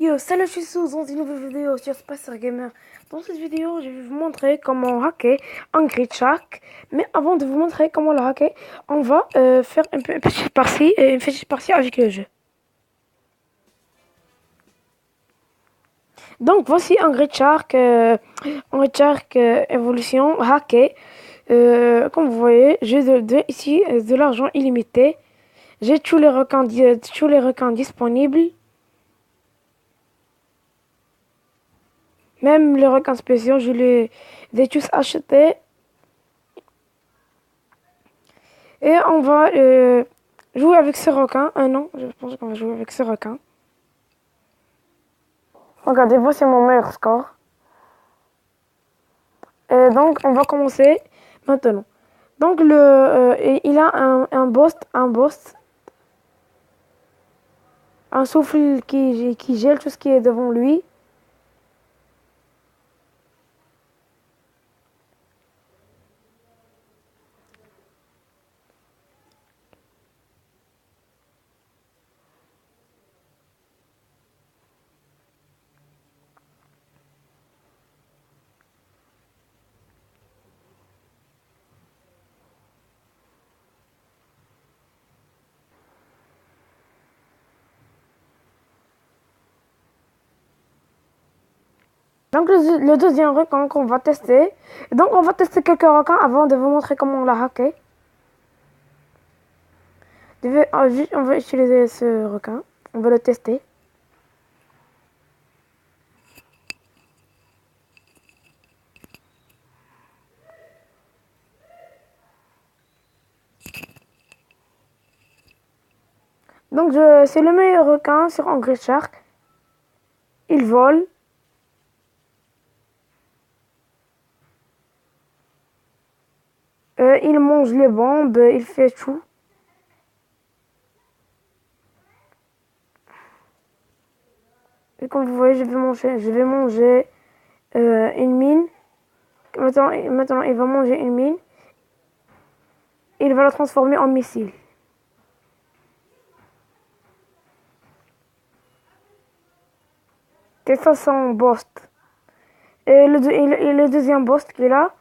Yo, salut, je suis Sous dans une nouvelle vidéo sur Spacer Gamer. Dans cette vidéo, je vais vous montrer comment hacker Angry Shark. Mais avant de vous montrer comment le hacker, on va faire une petite partie avec le jeu. Donc voici Angry Shark Evolution hacké. Comme vous voyez, j'ai ici de l'argent illimité. J'ai tous les requins disponibles. Même les requins spéciaux, je les ai tous achetés. Et on va jouer avec ce requin. Non, je pense qu'on va jouer avec ce requin. Regardez, voici mon meilleur score. Et donc, on va commencer maintenant. Donc, il a un souffle qui gèle tout ce qui est devant lui. Donc, le deuxième requin qu'on va tester. Donc, on va tester quelques requins avant de vous montrer comment on l'a hacké. On va utiliser ce requin. On va le tester. Donc, c'est le meilleur requin sur Angry Shark. Il vole. Il mange les bombes. Il fait tout. Et comme vous voyez, je vais manger une mine. Maintenant, il va manger une mine. Et il va la transformer en missile. C'est ça son boss. Et le deuxième boss qu'il a,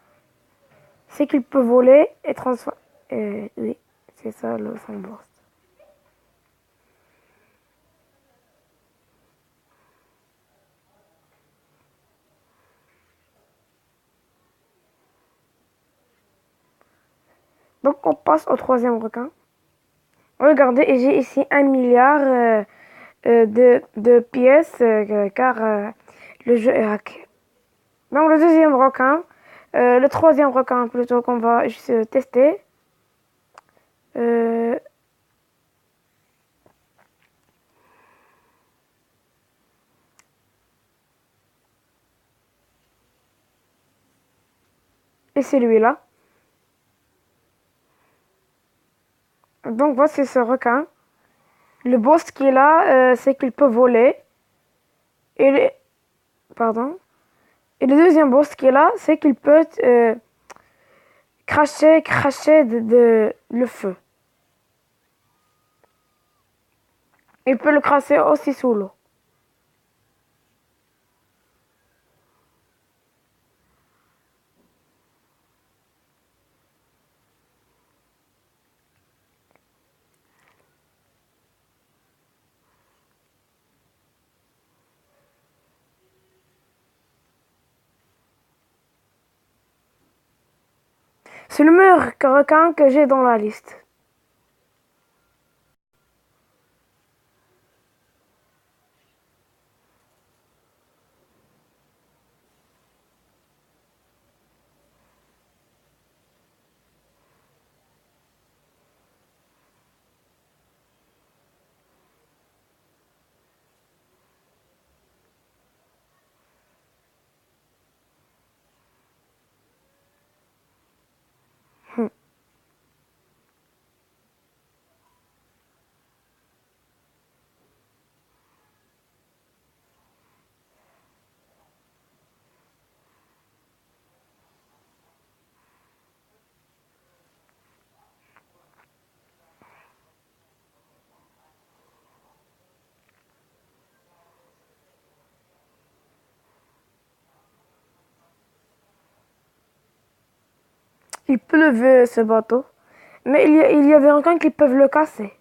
c'est qu'il peut voler et transformer. Oui, c'est ça son boss. Donc on passe au troisième requin. Regardez, et j'ai ici 1 milliard de pièces car le jeu est hacké. Donc le troisième requin plutôt qu'on va tester. Euh, et c'est lui-là. Donc voici ce requin. Le boss qu'il a, c'est qu'il peut voler. Et le, pardon. Et le deuxième boss qu'il a, c'est qu'il peut cracher le feu. Il peut le cracher aussi sous l'eau. C'est le meilleur requin que j'ai dans la liste. il peut lever ce bateau, mais il y a des requins qui peuvent le casser.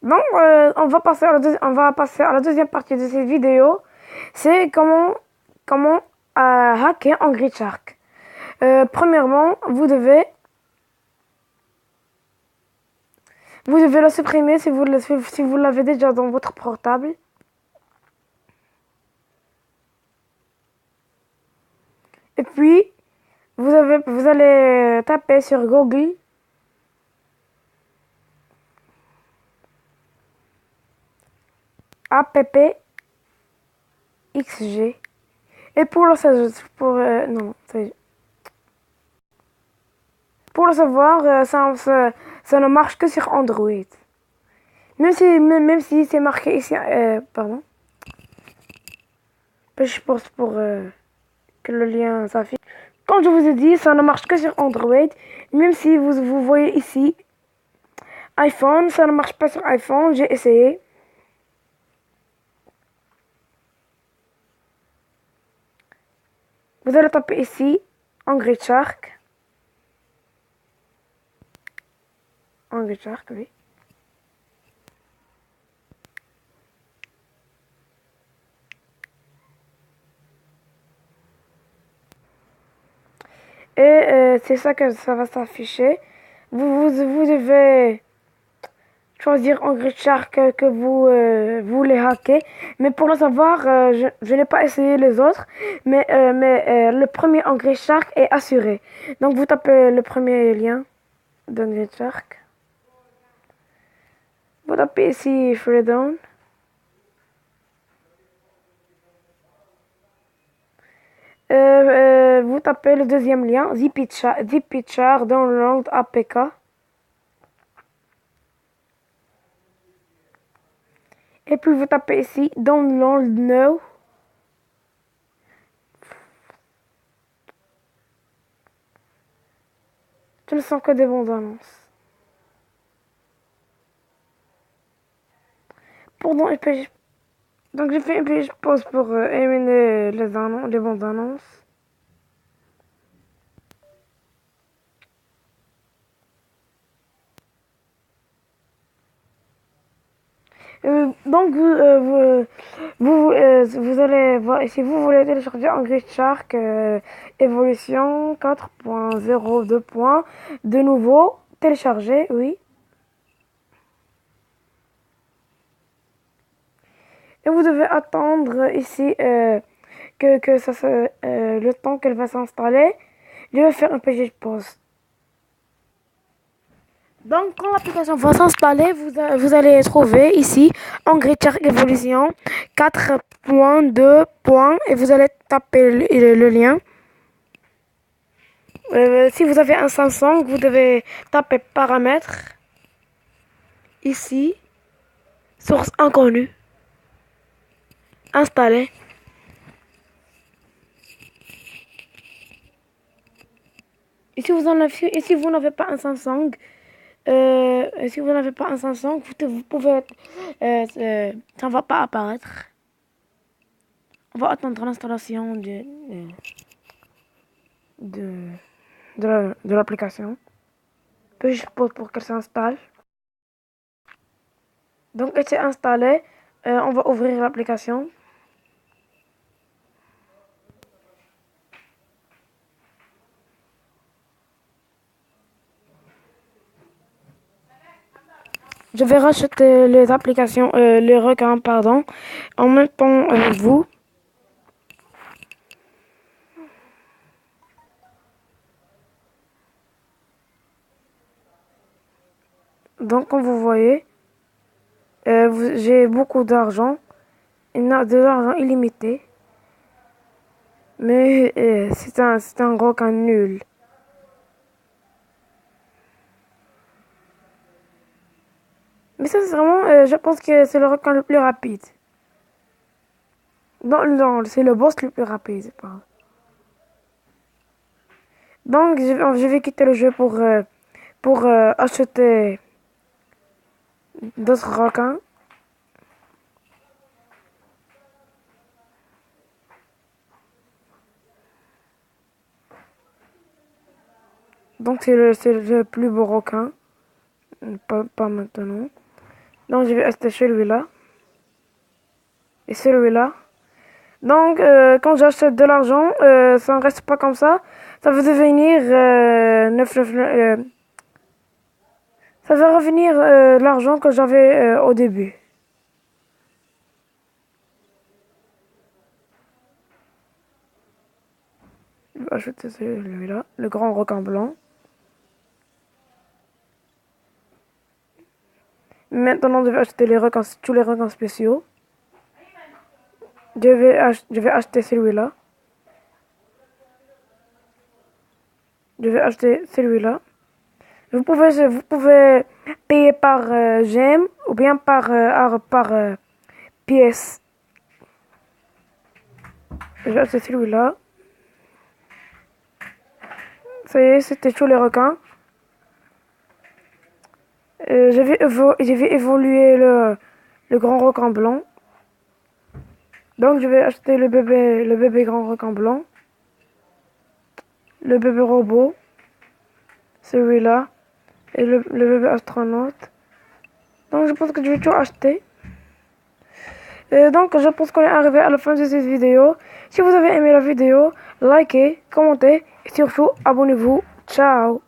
Donc, on va passer à la deuxième partie de cette vidéo. C'est comment hacker Angry Shark. Premièrement, vous devez la supprimer si vous l'avez déjà dans votre portable. Et puis, vous allez taper sur Google appxg. Et pour le savoir, ça ne marche que sur Android. Même si c'est marqué ici, pardon. Je pense pour que le lien s'affiche. Comme je vous ai dit, ça ne marche que sur Android. Même si vous voyez ici iPhone, ça ne marche pas sur iPhone. J'ai essayé. Vous allez taper ici Angry Shark. Angry Shark, oui. Et c'est ça que ça va s'afficher. Vous devez choisir Angry Shark que vous voulez hacker. Mais pour le savoir, je n'ai pas essayé les autres. Mais le premier Angry Shark est assuré. Donc vous tapez le premier lien d'Angry Shark. Vous tapez ici Freedown. Vous tapez le deuxième lien, Zipitchar Download APK. Et puis vous tapez ici Download Now. Ce ne sont que des bandes annonces. Donc j'ai fait une petite pause pour éliminer les bandes annonces. Donc vous allez voir, si vous voulez télécharger Angry Shark évolution 4.02. De nouveau, télécharger, oui. Et vous devez attendre ici le temps qu'elle va s'installer. Je vais faire un petit pause. Donc, quand l'application va s'installer, vous allez trouver ici Angry Shark Evolution 4.2. Et vous allez taper le lien. Si vous avez un Samsung, vous devez taper paramètres. Ici, source inconnue. Installer. Et si vous n'avez pas un Samsung, vous pouvez, ça ne va pas apparaître. On va attendre l'installation de l'application. Puis je pose pour qu'elle s'installe. Donc elle s'est installée. On va ouvrir l'application. Je vais racheter les applications, les requins, pardon, en même temps avec vous. Donc, comme vous voyez, j'ai beaucoup d'argent, de l'argent illimité, mais c'est un requin nul. Mais sincèrement, je pense que c'est le requin le plus rapide. Non, c'est le boss le plus rapide. Pardon. Donc, je vais quitter le jeu pour acheter d'autres requins. Donc c'est le plus beau requin. Pas maintenant. Donc je vais acheter celui-là. Et celui-là. Donc quand j'achète de l'argent, ça ne reste pas comme ça. Ça va devenir 9, ça va revenir l'argent que j'avais au début. Je vais acheter celui-là, le grand requin blanc. Maintenant, je vais acheter tous les requins spéciaux. Je vais acheter celui-là. Je vais acheter celui-là. Vous pouvez payer par gemme ou bien par pièce. Je vais acheter celui-là. Ça y est, c'était tous les requins. Je vais évoluer le grand requin blanc. Donc je vais acheter le bébé grand requin blanc. Le bébé robot. Celui-là. Et le bébé astronaute. Donc je pense que je vais tout acheter. Donc je pense qu'on est arrivé à la fin de cette vidéo. Si vous avez aimé la vidéo, likez, commentez et surtout abonnez-vous. Ciao.